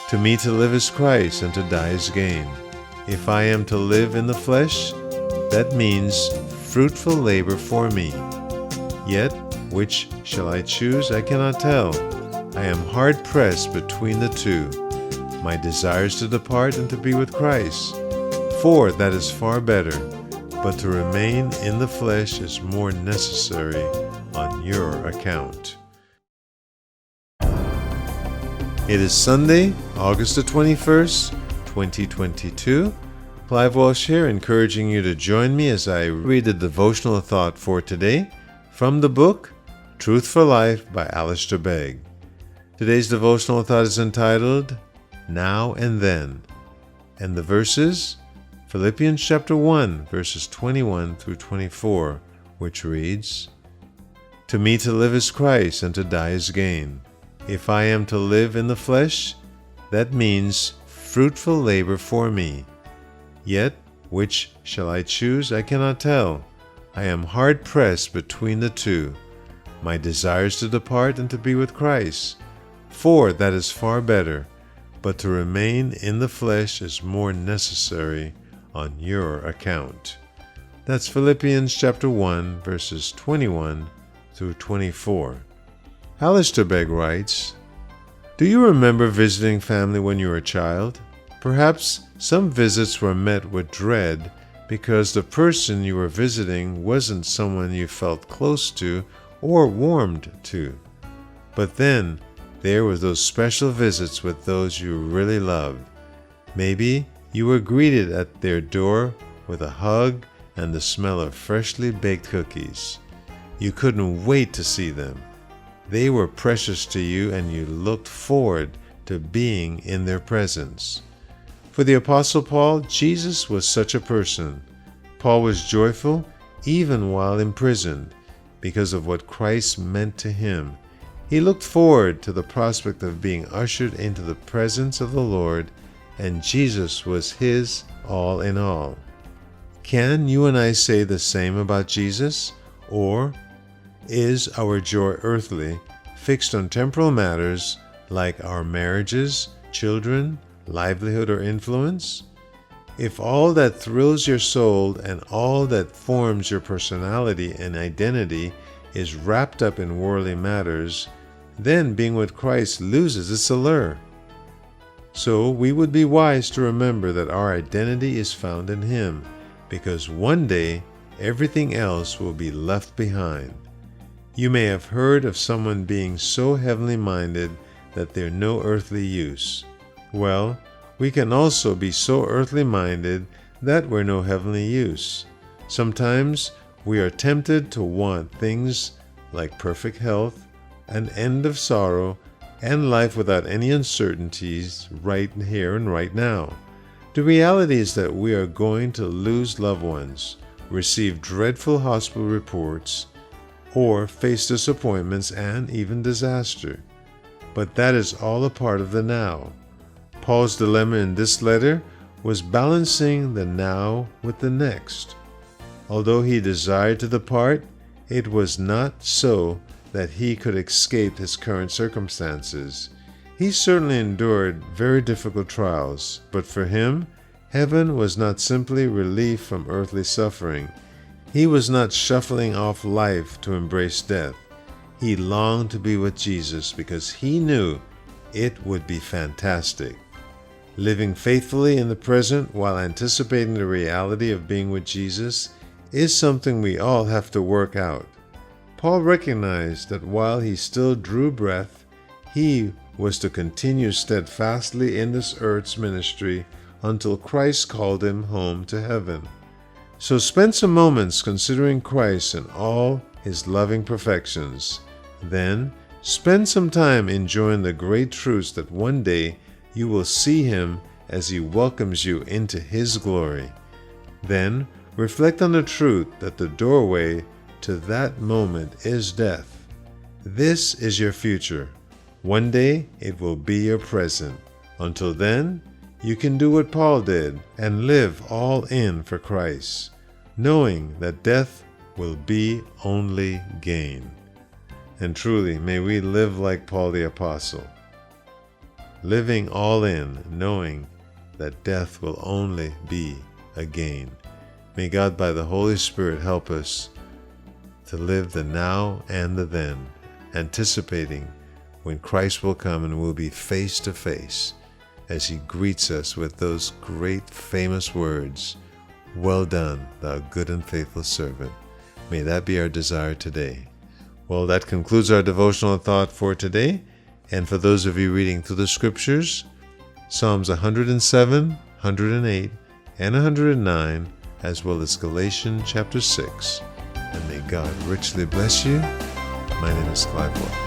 To me to live is Christ, and to die is gain. If I am to live in the flesh, that means fruitful labor for me. Yet, which shall I choose? I cannot tell. I am hard pressed between the two. My desire is to depart and to be with Christ, for that is far better. But to remain in the flesh is more necessary on your account. It is Sunday, August the 21st, 2022. Clive Walsh here, encouraging you to join me as I read the devotional thought for today from the book Truth for Life by Alistair Begg. Today's devotional thought is entitled Now and Then, and the verses Philippians chapter 1, verses 21 through 24, which reads, To me to live is Christ, and to die is gain. If I am to live in the flesh, that means fruitful labor for me. Yet, which shall I choose? I cannot tell. I am hard pressed between the two. My desire is to depart and to be with Christ, for that is far better. But to remain in the flesh is more necessary on your account. That's Philippians chapter 1, verses 21 through 24. Alistair Begg writes, Do you remember visiting family when you were a child? Perhaps some visits were met with dread because the person you were visiting wasn't someone you felt close to or warmed to. But then there were those special visits with those you really loved. Maybe you were greeted at their door with a hug and the smell of freshly baked cookies. You couldn't wait to see them. They were precious to you, and you looked forward to being in their presence. For the Apostle Paul, Jesus was such a person. Paul was joyful even while imprisoned because of what Christ meant to him. He looked forward to the prospect of being ushered into the presence of the Lord, and Jesus was his all in all. Can you and I say the same about Jesus? Or is our joy earthly, fixed on temporal matters like our marriages, children, livelihood, or influence? If all that thrills your soul and all that forms your personality and identity is wrapped up in worldly matters, then being with Christ loses its allure. So we would be wise to remember that our identity is found in Him, because one day everything else will be left behind. You may have heard of someone being so heavenly minded that they're no earthly use. Well, we can also be so earthly minded that we're no heavenly use. Sometimes we are tempted to want things like perfect health, an end of sorrow, and life without any uncertainties right here and right now. The reality is that we are going to lose loved ones, receive dreadful hospital reports, or face disappointments and even disaster. But that is all a part of the now. Paul's dilemma in this letter was balancing the now with the next. Although he desired to depart, it was not so that he could escape his current circumstances. He certainly endured very difficult trials, but for him, heaven was not simply relief from earthly suffering. He was not shuffling off life to embrace death. He longed to be with Jesus because he knew it would be fantastic. Living faithfully in the present while anticipating the reality of being with Jesus is something we all have to work out. Paul recognized that while he still drew breath, he was to continue steadfastly in this earth's ministry until Christ called him home to heaven. So spend some moments considering Christ and all his loving perfections. Then spend some time enjoying the great truths that one day you will see him as he welcomes you into his glory. Then reflect on the truth that the doorway to that moment is death. This is your future. One day it will be your present. Until then, you can do what Paul did and live all in for Christ, knowing that death will be only gain. And truly, may we live like Paul the Apostle. living all in, knowing that death will only be a gain. May God by the Holy Spirit help us to live the now and the then, anticipating when Christ will come and we'll be face to face as he greets us with those great famous words, "Well done, thou good and faithful servant." May that be our desire today. Well, that concludes our devotional thought for today. And for those of you reading through the scriptures, Psalms 107, 108, and 109, as well as Galatians chapter 6. And may God richly bless you. My name is Clive Wolf.